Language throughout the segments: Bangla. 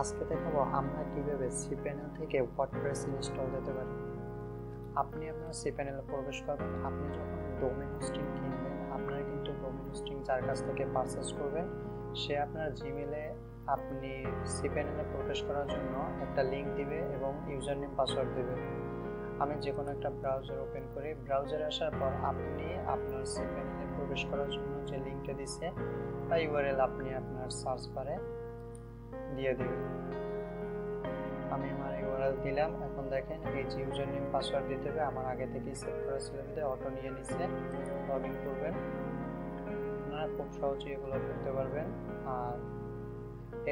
আজকে দেখাবো আমরা কিভাবে cPanel থেকে ওয়ার্ডপ্রেস ইনস্টল দিতে পারি। আপনি আপনার cPanel প্রবেশ করবেন। আপনি যখন ডোমেইন হোস্টিং কিনবেন, আপনারা কিন্তু ডোমেইন হোস্টিং যার কাছ থেকে পারচেজ করবেন সে আপনার জিমেইলে আপনি cPanel প্রবেশ করার জন্য একটা লিংক দিবে এবং ইউজার নেম পাসওয়ার্ড দিবে। আমি যে কোনো একটা ব্রাউজার ওপেন করি। ব্রাউজারে আসার পর আপনি আপনার cPanel প্রবেশ করার জন্য যে লিংকটা দিছে বা ইউআরএল আপনি আপনার সার্চ বারে দিয়ে দিবেন। আমি আমার ইউআরএল দিলাম। এখন দেখেন এই যে ইউজার নেম পাসওয়ার্ড দিতে হবে, আমার আগে থেকেই সেট করা ছিল, অটো নিয়ে নিচ্ছে। লগইন করবেন। আপনারা খুব সহজেই এগুলো করতে পারবেন। আর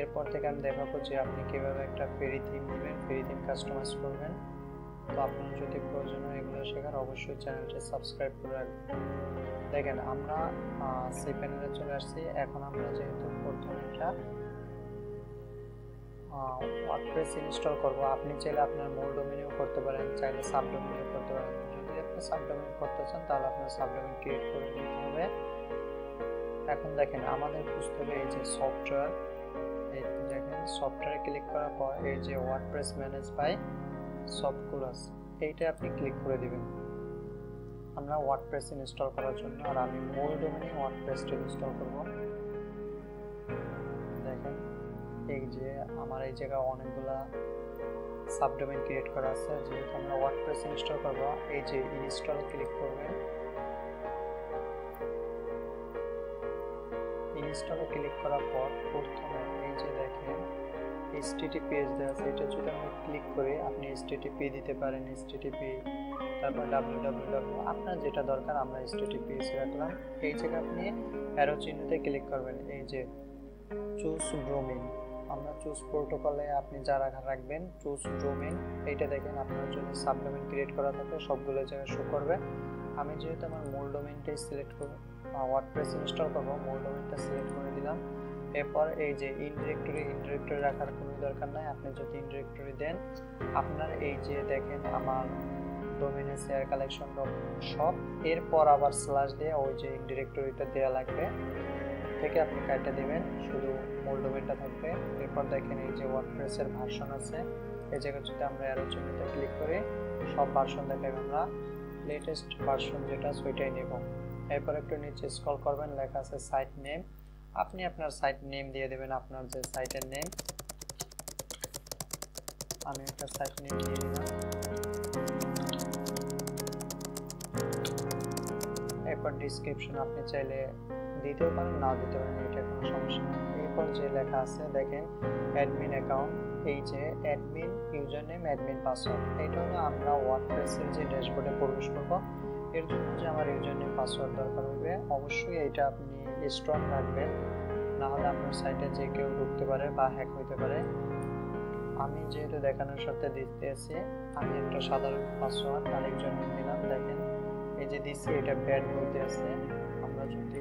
এরপর থেকে আমি দেখাবো যে আপনি কিভাবে একটা ফ্রি থিম দিবেন, ফ্রি থিম কাস্টমাইজ করবেন। তো আপনার যদি প্রয়োজন হয় এগুলো শেখার, অবশ্যই চ্যানেলটি সাবস্ক্রাইব করে রাখবেন। দেখেন আমরা cPanel চলে আসছি। এখন আমরা যেহেতু প্রথমে একটা ওয়ার্ডপ্রেস ইনস্টল করব, আপনি চাইলে আপনার মূল ডোমেইনেও করতে পারেন, চাইলে সাবডোমেইনেও করতে পারেন। যদি আপনি সাবডোমেইন করতে চান তাহলে আপনার সাবডোমেইন ক্রিয়েট করে নিতে হবে। এখন দেখেন আমাদের খুঁজতে হবে এই যে সফটওয়্যার। এই দেখেন সফটওয়্যারে ক্লিক করার পর এই যে ওয়ার্ডপ্রেস ম্যানেজ বাই সফটকুলাস, এইটা আপনি ক্লিক করে দিবেন আমরা ওয়ার্ডপ্রেস ইনস্টল করার জন্য। আর আমি মূল ডোমেইনে ওয়ার্ডপ্রেসটা ইনস্টল করব। দেখেন এই যে আমার এই জায়গায় অনেকগুলা সাবডোমেইন ক্রিয়েট করা আছে। যেহেতু আমরা ওয়ার্ডপ্রেস ইনস্টল করব, এই যে ইনস্টল ক্লিক করবেন। ইনস্টলে ক্লিক করার পর প্রথমে এই যে দেখেন https দেওয়া আছে, এটা যদি আমরা ক্লিক করি আপনি http দিতে পারেন, http তারপর www, আপনার যেটা দরকার। আমরা https রাখলাম। এই জায়গায় আপনি অ্যারো চিহ্নতে ক্লিক করবেন। এই যে চুজ ডোমেইন, আমরা চুজ প্রোটোকলে আপনি যারা রাখবেন চুজ ডোমেইন, এইটা দেখেন আপনার যদি সাবডোমেইন ক্রিয়েট করা থাকে সবগুলো জায়গায় শো করবে। আমি যেহেতু আমার মূল ডোমেইনটাই সিলেক্ট করব, ওয়ার্ডপ্রেস ইনস্টল করব, মূল ডোমেইনটা সিলেক্ট করে দিলাম। এরপর এই যে ইনডিরেক্টরি রাখার কোনো দরকার নাই। আপনি যদি ইনডিরেক্টরি দেন আপনার এই যে দেখেন আমার ডোমেইনে শেয়ার কালেকশন সব, এরপর আবার স্ল্যাশ দিয়ে ওই যে ইনডিরেক্টরিটা দেওয়া লাগবে থেকে আপনি কাটটা দিবেন, শুধু মূল ডোমেইনটা থাকবে। এরপর দেখেন এই যে ওয়ার্ডপ্রেসের ভার্সন আছে, এই জায়গায় যদি আমরা অ্যারো চিহ্নতে ক্লিক করি সব ভার্সন দেখাবে, আমরা লেটেস্ট ভার্সন যেটা সেটাই নেব। এরপর একটু নিচে স্ক্রল করবেন, লেখা আছে সাইট নেম, আপনি আপনার সাইট নেম দিয়ে দেবেন, আপনার যে সাইটের নেম। আমি একটা সাইট নেম দিয়ে দিলাম। এরপর ডেসক্রিপশন আপনি চাইলে দিতেও পারেন, নাও দিতে পারেন, এটা কোনো সমস্যা নেই। এরপর যে লেখা আছে দেখেন অ্যাডমিন অ্যাকাউন্ট, এই যে admin user name, admin password, এটা হলো আমরা ওয়ার্ডপ্রেসের যে ড্যাশবোর্ডে প্রবেশ করব এর জন্য যে আমার ইউজার নেম পাসওয়ার্ড দরকার হবে। অবশ্যই এটা আপনি স্ট্রং রাখবেন, না হলে আপনার সাইটে যে কেউ ঢুকতে পারে বা হ্যাক হইতে পারে। আমি যেহেতু দেখানোর সাথে দিতে আছি, আমি একটা সাধারণ পাসওয়ার্ড আরেকজন দিলাম। দেখেন এই যে দিচ্ছি এটা ব্যাড বলতে আছে। আমরা যদি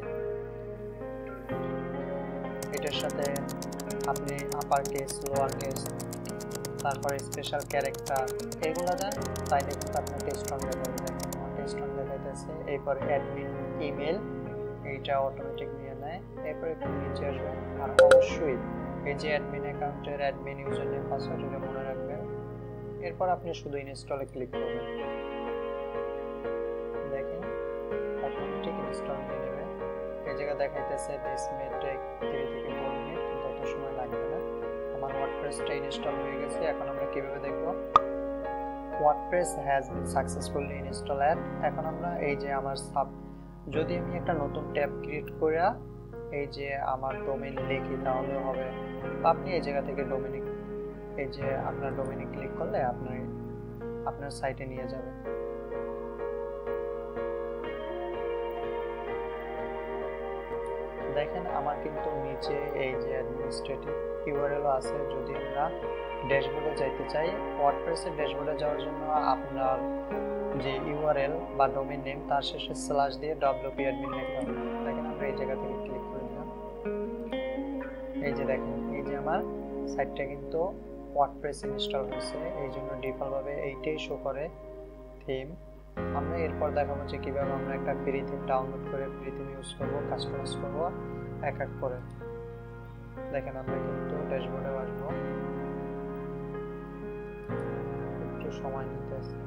এটার সাথে আপনি আপার কেস, লোয়ার কেস, তারপরে স্পেশাল ক্যারেক্টার এগুলো দেন, তাইলে কিন্তু আপনাকে স্ট্রং দেখাবে। দেখেন আমাকে স্ট্রং দেখাইতেছে। এরপর অ্যাডমিন ইমেল, এইটা অটোমেটিক নিয়ে নেয়। এরপর একটু নিচে আসবেন আর অবশ্যই এই যে অ্যাডমিন অ্যাকাউন্টের অ্যাডমিন ইউজার নেম পাসওয়ার্ড এটা মনে রাখবেন। এরপর আপনি শুধু ইনস্টলে ক্লিক করবেন। দেখেন অটোমেটিক ইনস্টল হয়ে নেবে। এই জায়গা দেখাইতেছে দিস মে টেক 3 থেকে 4 মিনিট, কিন্তু অত সময় লাগবে না। আমার ওয়ার্ডপ্রেসটা ইনস্টল হয়ে গেছে। এখন আমরা কিভাবে দেখব WordPress has been successfully installed. এখন আমরা এই যে আমার যদি আমি একটা নতুন ট্যাব ক্রিয়েট করে এই যে আমার ডোমেইন লিখি তাহলে হবে, বা আপনি এই জায়গা থেকে ডোমেইন, এই যে আপনার ডোমেইনে ক্লিক করলে আপনার সাইটে নিয়ে যাবে। দেখেন আমার কিন্তু নিচে এই যে অ্যাডমিনিস্ট্রেটিভ ইউআরএল আছে। যদি আমরা ড্যাশবোর্ডে যাইতে চাই, ওয়ার্ডপ্রেসের ড্যাশবোর্ডে যাওয়ার জন্য আপনার যে ইউআরএল বা ডোমেইন নেম তার শেষে স্ল্যাশ দিয়ে wp admin লিখতে হবে। দেখেন আমরা এই জায়গা থেকে ক্লিক করে দিলাম। এই যে দেখেন এই যে আমার সাইটটা কিন্তু ওয়ার্ডপ্রেস ইনস্টল হয়েছে, এই জন্য ডিফল্টভাবে এইটাই শো করে থিম। আমরা এরপর দেখাবো যে কিভাবে আমরা একটা ফ্রি থিম ডাউনলোড করে ফ্রি থিম ইউজ করবো, কাস্টমাইজ করবো এক এক করে। দেখেন আমরা কিন্তু ড্যাশবোর্ডে আসবো। একটু সময় নিতেছে।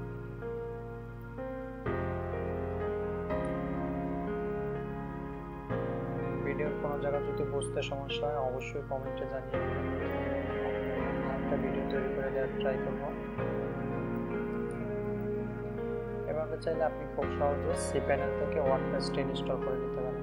ভিডিওর কোনো জায়গা যদি বুঝতে সমস্যা হয় অবশ্যই কমেন্টে জানিয়ে দেবেন, একটা ভিডিও তৈরি করে দেওয়ার ট্রাই করব। এভাবে চাইলে আপনি খুব সহজে cPanel থেকে ওয়ার্ডপ্রেসটা ইনস্টল করে নিতে পারেন।